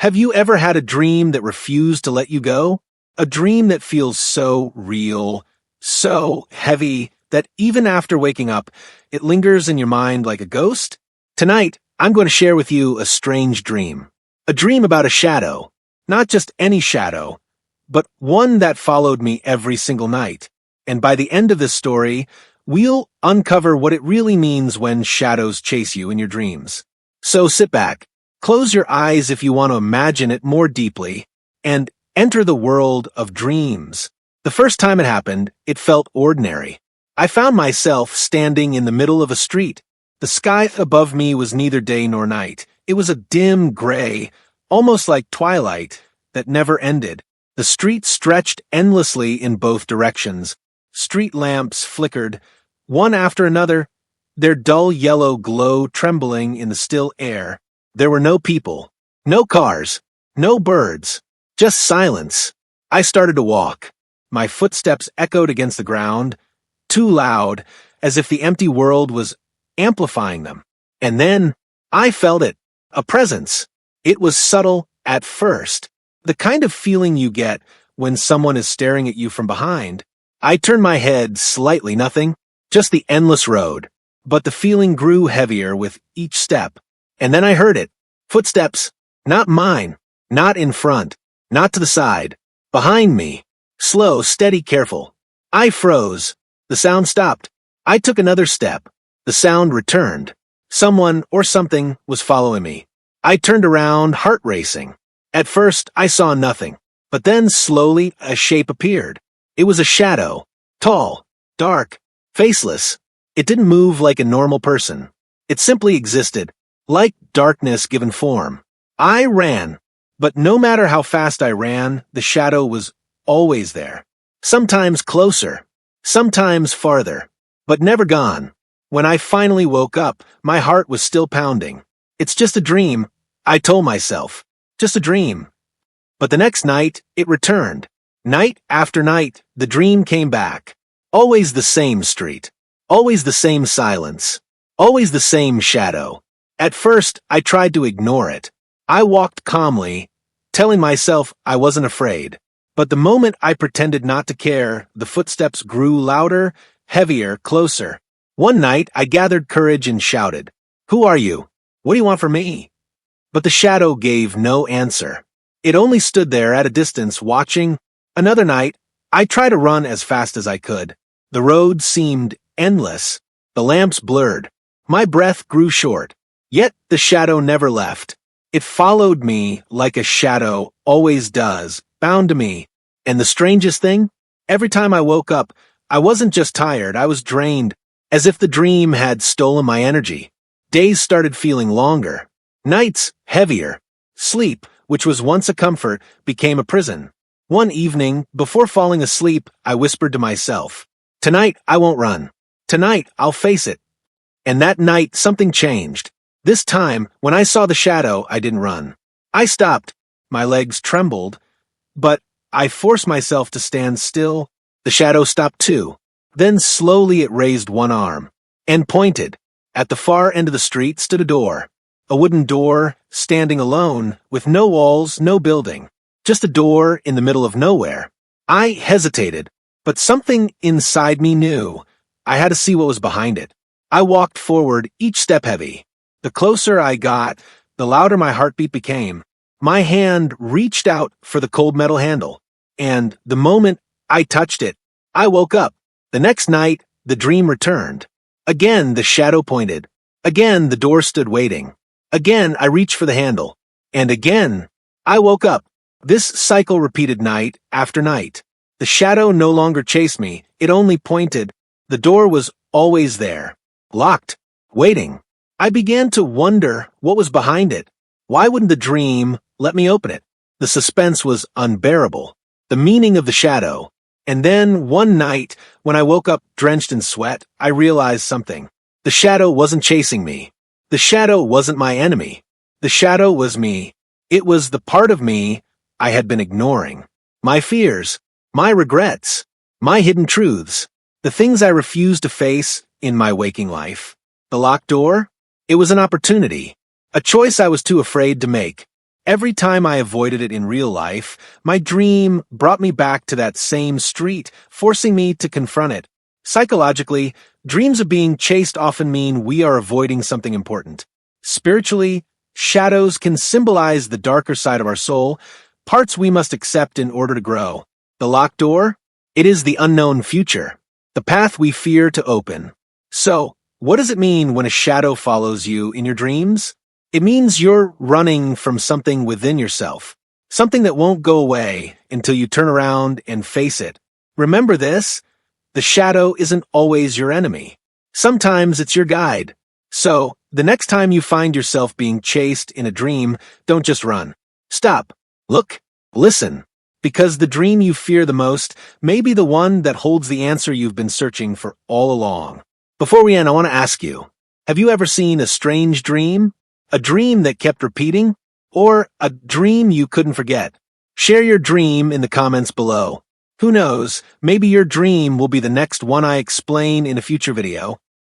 Have you ever had a dream that refused to let you go? A dream that feels so real, so heavy, that even after waking up, it lingers in your mind like a ghost? Tonight, I'm going to share with you a strange dream. A dream about a shadow. Not just any shadow, but one that followed me every single night. And by the end of this story, we'll uncover what it really means when shadows chase you in your dreams. So sit back, close your eyes if you want to imagine it more deeply, and enter the world of dreams. The first time it happened, it felt ordinary. I found myself standing in the middle of a street. The sky above me was neither day nor night. It was a dim gray, almost like twilight, that never ended. The street stretched endlessly in both directions. Street lamps flickered, one after another, their dull yellow glow trembling in the still air. There were no people, no cars, no birds, just silence. I started to walk. My footsteps echoed against the ground, too loud, as if the empty world was amplifying them. And then, I felt it, a presence. It was subtle at first, the kind of feeling you get when someone is staring at you from behind. I turned my head slightly, nothing, just the endless road. But the feeling grew heavier with each step. And then I heard it. Footsteps, not mine, not in front, not to the side, behind me. Slow, steady, careful. I froze. The sound stopped. I took another step. The sound returned. Someone or something was following me. I turned around, heart racing. At first, I saw nothing. But then, slowly, a shape appeared. It was a shadow. Tall, dark, faceless. It didn't move like a normal person. It simply existed, like darkness given form. I ran. But no matter how fast I ran, the shadow was always there. Sometimes closer, sometimes farther, but never gone. When I finally woke up, my heart was still pounding. It's just a dream, I told myself. Just a dream. But the next night, it returned. Night after night, the dream came back. Always the same street. Always the same silence. Always the same shadow. At first, I tried to ignore it. I walked calmly, telling myself I wasn't afraid. But the moment I pretended not to care, the footsteps grew louder, heavier, closer. One night, I gathered courage and shouted, "Who are you? What do you want from me?" But the shadow gave no answer. It only stood there at a distance, watching. Another night, I tried to run as fast as I could. The road seemed endless. The lamps blurred. My breath grew short. Yet the shadow never left. It followed me like a shadow always does, bound to me. And the strangest thing? Every time I woke up, I wasn't just tired, I was drained, as if the dream had stolen my energy. Days started feeling longer. Nights heavier. Sleep, which was once a comfort, became a prison. One evening, before falling asleep, I whispered to myself, "Tonight, I won't run. Tonight, I'll face it." And that night, something changed. This time, when I saw the shadow, I didn't run. I stopped. My legs trembled, but I forced myself to stand still. The shadow stopped too. Then slowly it raised one arm and pointed. At the far end of the street stood a door. A wooden door, standing alone, with no walls, no building. Just a door in the middle of nowhere. I hesitated, but something inside me knew. I had to see what was behind it. I walked forward, each step heavy. The closer I got, the louder my heartbeat became. My hand reached out for the cold metal handle, and the moment I touched it, I woke up. The next night, the dream returned. Again, the shadow pointed. Again, the door stood waiting. Again, I reached for the handle. And again, I woke up. This cycle repeated night after night. The shadow no longer chased me, it only pointed. The door was always there, locked, waiting. I began to wonder what was behind it. Why wouldn't the dream let me open it? The suspense was unbearable. The meaning of the shadow. And then, one night, when I woke up drenched in sweat, I realized something. The shadow wasn't chasing me. The shadow wasn't my enemy. The shadow was me. It was the part of me I had been ignoring. My fears, my regrets, my hidden truths, the things I refused to face in my waking life. The locked door? It was an opportunity, a choice I was too afraid to make. Every time I avoided it in real life, my dream brought me back to that same street, forcing me to confront it. Psychologically, dreams of being chased often mean we are avoiding something important. Spiritually, shadows can symbolize the darker side of our soul, parts we must accept in order to grow. The locked door? It is the unknown future, the path we fear to open. So, what does it mean when a shadow follows you in your dreams? It means you're running from something within yourself, something that won't go away until you turn around and face it. Remember this: the shadow isn't always your enemy. Sometimes it's your guide. So, the next time you find yourself being chased in a dream, don't just run. Stop, look, listen, because the dream you fear the most may be the one that holds the answer you've been searching for all along. Before we end, I want to ask you, have you ever seen a strange dream? A dream that kept repeating? Or a dream you couldn't forget? Share your dream in the comments below. Who knows, maybe your dream will be the next one I explain in a future video.